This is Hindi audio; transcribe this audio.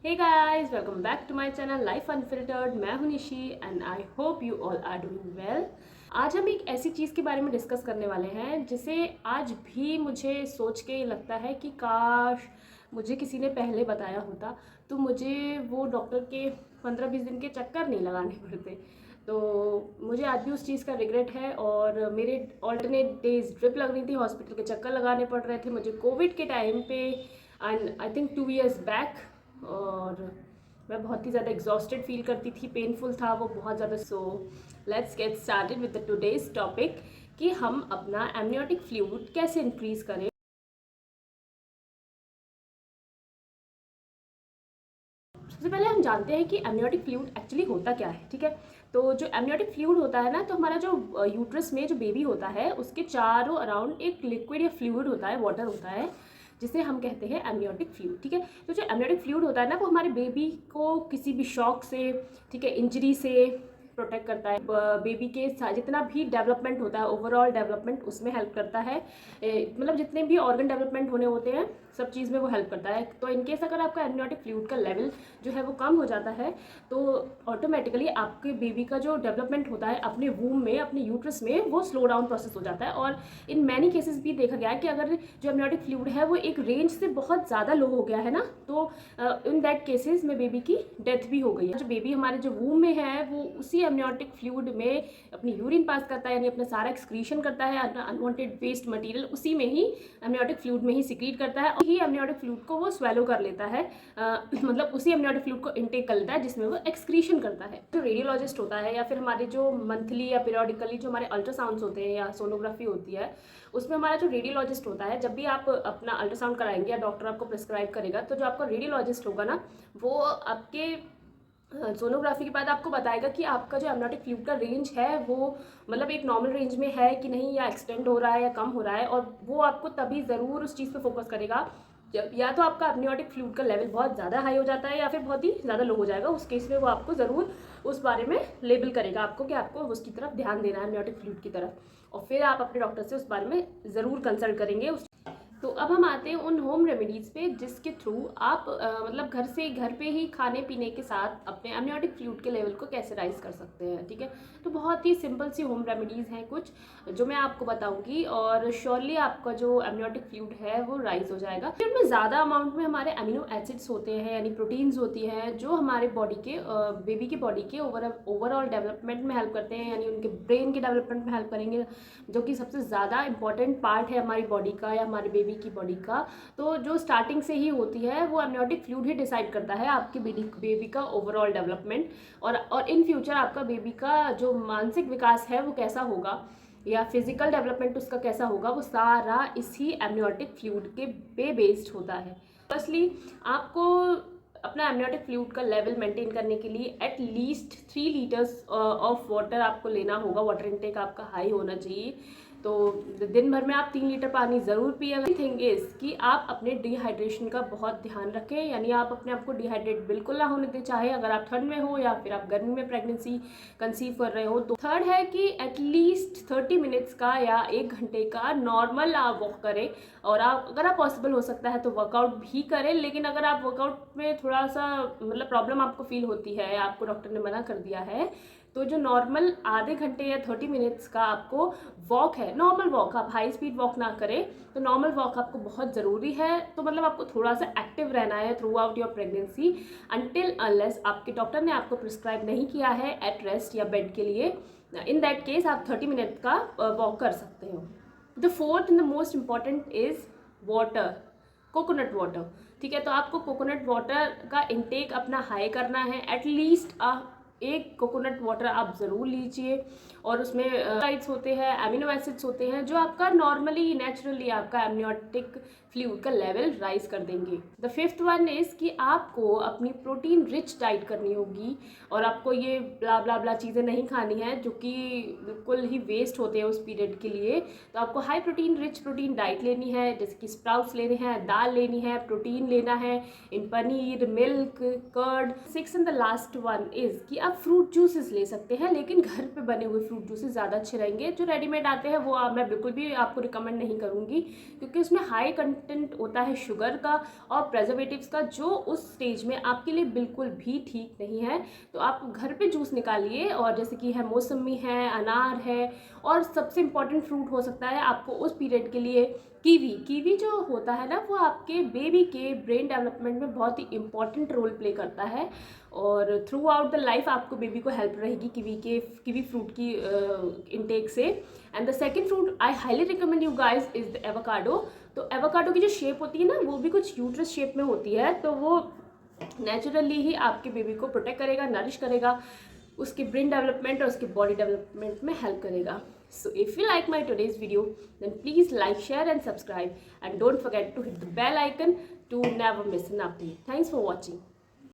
Hey guys, welcome back to my channel life unfiltered. मैं हूं Nishi and I hope you all are doing well. आज हम एक ऐसी चीज़ के बारे में डिस्कस करने वाले हैं जिसे आज भी मुझे सोच के लगता है कि काश मुझे किसी ने पहले बताया होता तो मुझे वो डॉक्टर के 15-20 दिन के चक्कर नहीं लगाने पड़ते। तो मुझे आज भी उस चीज़ का रिग्रेट है और मेरे ऑल्टरनेट डेज ड्रिप लग रही थी, हॉस्पिटल के चक्कर लगाने पड़ रहे थे मुझे कोविड के टाइम पे and I think 2 years back. और मैं बहुत ही ज़्यादा एग्जॉस्टेड फील करती थी, पेनफुल था वो बहुत ज़्यादा। So let's get started with the today's topic कि हम अपना एमनियोटिक फ्लूइड कैसे इंक्रीज़ करें। सबसे पहले हम जानते हैं कि एमनियोटिक फ्लूइड एक्चुअली होता क्या है, ठीक है। तो जो एमनियोटिक फ्लूइड होता है ना, तो हमारा जो यूट्रस में जो बेबी होता है उसके चारों अराउंड एक लिक्विड या फ्लूइड होता है, वाटर होता है, जिसे हम कहते हैं एमनियोटिक फ्लूइड, ठीक है। तो जो एमनियोटिक फ्लूइड होता है ना, वो हमारे बेबी को किसी भी शॉक से, ठीक है, इंजरी से प्रोटेक्ट करता है। बेबी के जितना भी डेवलपमेंट होता है, ओवरऑल डेवलपमेंट उसमें हेल्प करता है। मतलब जितने भी ऑर्गन डेवलपमेंट होने होते हैं सब चीज़ में वो हेल्प करता है। तो इनकेस अगर आपका एमनियोटिक फ्लूइड का लेवल जो है वो कम हो जाता है तो ऑटोमेटिकली आपके बेबी का जो डेवलपमेंट होता है अपने वूम में, अपने यूट्रस में, वो स्लो डाउन प्रोसेस हो जाता है। और इन मैनी केसेस भी देखा गया है कि अगर जो एमनियोटिक फ्लूइड है वो एक रेंज से बहुत ज़्यादा लो हो गया है ना, तो इन दैट केसेस में बेबी की डेथ भी हो गई है। जो बेबी हमारे जो वूम में है वो उसी एमनियोटिक फ्लूइड में अपनी यूरिन पास करता है, यानी अपना सारा एक्सक्रीशन करता है, अपना अनवांटेड वेस्ट मटेरियल उसी में ही एमनियोटिक फ्लूइड में ही सिक्रीट करता है और ही एमनियोटिक फ्लूइड को वो स्वेलो कर लेता है। मतलब उसी एमनियोटिक फ्लूइड को इनटेक कर लेता है जिसमें वो एक्सक्रीशन करता है। जो रेडियोलॉजिस्ट होता है या फिर हमारे जो मंथली या पीरियोडिकली जो हमारे अल्ट्रासाउंड्स होते हैं या सोनोग्राफी होती है, उसमें हमारा जो रेडियोलॉजिस्ट होता है, जब भी आप अपना अल्ट्रासाउंड कराएंगे या डॉक्टर आपको प्रिस्क्राइब करेगा, तो जो आपका रेडियोलॉजिस्ट होगा ना, वो आपके सोनोग्राफी के बाद आपको बताएगा कि आपका जो एमनियोटिक फ्लूइड का रेंज है वो मतलब एक नॉर्मल रेंज में है कि नहीं, या एक्सटेंड हो रहा है या कम हो रहा है। और वो आपको तभी ज़रूर उस चीज़ पे फोकस करेगा जब या तो आपका एमनियोटिक फ्लूइड का लेवल बहुत ज़्यादा हाई हो जाता है या फिर बहुत ही ज़्यादा लो हो जाएगा। उस केस में वो आपको ज़रूर उस बारे में लेबल करेगा आपको कि आपको उसकी तरफ ध्यान देना है, एमनियोटिक फ्लूइड की तरफ। और फिर आप अपने डॉक्टर से उस बारे में ज़रूर कंसल्ट करेंगे। तो अब हम आते हैं उन होम रेमेडीज़ पे जिसके थ्रू आप मतलब घर पे ही खाने पीने के साथ अपने एमनियोटिक फ्लूइड के लेवल को कैसे राइज कर सकते हैं, ठीक है। तो बहुत ही सिंपल सी होम रेमेडीज़ हैं कुछ जो मैं आपको बताऊंगी और श्योरली आपका जो एमनियोटिक फ्लूइड है वो राइज हो जाएगा। फिर में ज़्यादा अमाउंट में हमारे अमीनो एसिड्स होते हैं, यानी प्रोटीन्स होती हैं, जो हमारे बॉडी के बेबी के बॉडी के ओवरऑल डेवलपमेंट में हेल्प करते हैं, यानी उनके ब्रेन के डेवलपमेंट में हेल्प करेंगे, जो कि सबसे ज़्यादा इंपॉर्टेंट पार्ट है हमारी बॉडी का या हमारे बेबी की बॉडी का। तो जो स्टार्टिंग से ही होती है वो एमनियोटिक फ्लूइड ही डिसाइड करता है आपके बेबी का ओवरऑल डेवलपमेंट और इन फ्यूचर आपका बेबी का जो मानसिक विकास है वो कैसा होगा या फिजिकल डेवलपमेंट उसका कैसा होगा, वो सारा इसी एमनियोटिक फ्लूइड के पे बेस्ड होता है। फर्स्टली आपको अपना एमनियोटिक फ्लूइड का लेवल मेंटेन करने के लिए at least 3 litres of water आपको लेना होगा। वाटर इनटेक आपका हाई होना चाहिए। तो दिन भर में आप 3 लीटर पानी ज़रूर पिएगा। थिंग इज़ कि आप अपने डिहाइड्रेशन का बहुत ध्यान रखें, यानी आप अपने आप को डिहाइड्रेट बिल्कुल ना होने दें, चाहे अगर आप ठंड में हो या फिर आप गर्मी में प्रेगनेंसी कंसीव कर रहे हो। तो थर्ड है कि एटलीस्ट 30 मिनट्स का या 1 घंटे का नॉर्मल आप वॉक करें। और आप अगर आप पॉसिबल हो सकता है तो वर्कआउट भी करें, लेकिन अगर आप वर्कआउट में थोड़ा सा मतलब प्रॉब्लम आपको फील होती है, आपको डॉक्टर ने मना कर दिया है, तो जो नॉर्मल आधे घंटे या 30 मिनट्स का आपको वॉक है, नॉर्मल वॉक, आप हाई स्पीड वॉक ना करें, तो नॉर्मल वॉक आपको बहुत ज़रूरी है। तो मतलब आपको थोड़ा सा एक्टिव रहना है through out your pregnancy until unless आपके डॉक्टर ने आपको प्रिस्क्राइब नहीं किया है एट रेस्ट या बेड के लिए। इन दैट केस आप 30 मिनट का वॉक कर सकते हो। The fourth and the most important is water, coconut water, ठीक है। तो आपको कोकोनट वाटर का इनटेक अपना हाई करना है। एटलीस्ट एक कोकोनट वाटर आप ज़रूर लीजिए और उसमें लाइट्स होते हैं, एमिनो एसिड्स होते हैं, जो आपका नॉर्मली नेचुरली आपका एमनियोटिक फ्लूइड का लेवल राइज कर देंगे। द फिफ्थ वन इज़ कि आपको अपनी प्रोटीन रिच डाइट करनी होगी और आपको ये ब्ला ब्ला ब्ला चीज़ें नहीं खानी है जो कि बिल्कुल ही वेस्ट होते हैं उस पीरियड के लिए। तो आपको high protein rich protein diet लेनी है, जैसे कि स्प्राउट्स लेने हैं, दाल लेनी है, प्रोटीन लेना है in paneer, milk, curd. Six and the last one is कि आप फ्रूट जूसेस ले सकते हैं, लेकिन घर पे बने हुए फ्रूट जूसेस ज़्यादा अच्छे रहेंगे। जो रेडीमेड आते हैं वो मैं बिल्कुल भी आपको रिकमेंड नहीं करूँगी, क्योंकि उसमें हाई कंटेंट होता है शुगर का और प्रेजर्वेटिव्स का, जो उस स्टेज में आपके लिए बिल्कुल भी ठीक नहीं है। तो आप घर पे जूस निकालिए, और जैसे कि है मौसमी है, अनार है, और सबसे इम्पॉर्टेंट फ्रूट हो सकता है आपको उस पीरियड के लिए कीवी जो होता है ना, वो आपके बेबी के ब्रेन डेवलपमेंट में बहुत ही इंपॉर्टेंट रोल प्ले करता है, और थ्रू आउट द लाइफ आपको बेबी को हेल्प रहेगी कीवी फ्रूट की इनटेक से। And the second fruit I highly recommend you guys is the avocado. तो एवोकाडो की जो शेप होती है ना, वो भी कुछ यूट्रस शेप में होती है, तो वो नेचुरली ही आपके बेबी को प्रोटेक्ट करेगा, नरिश करेगा, उसके ब्रेन डेवलपमेंट और उसके बॉडी डेवलपमेंट में हेल्प करेगा। So if you like my today's video, then please like, share and subscribe, and don't forget to hit the bell icon to never miss an update. Thanks for watching.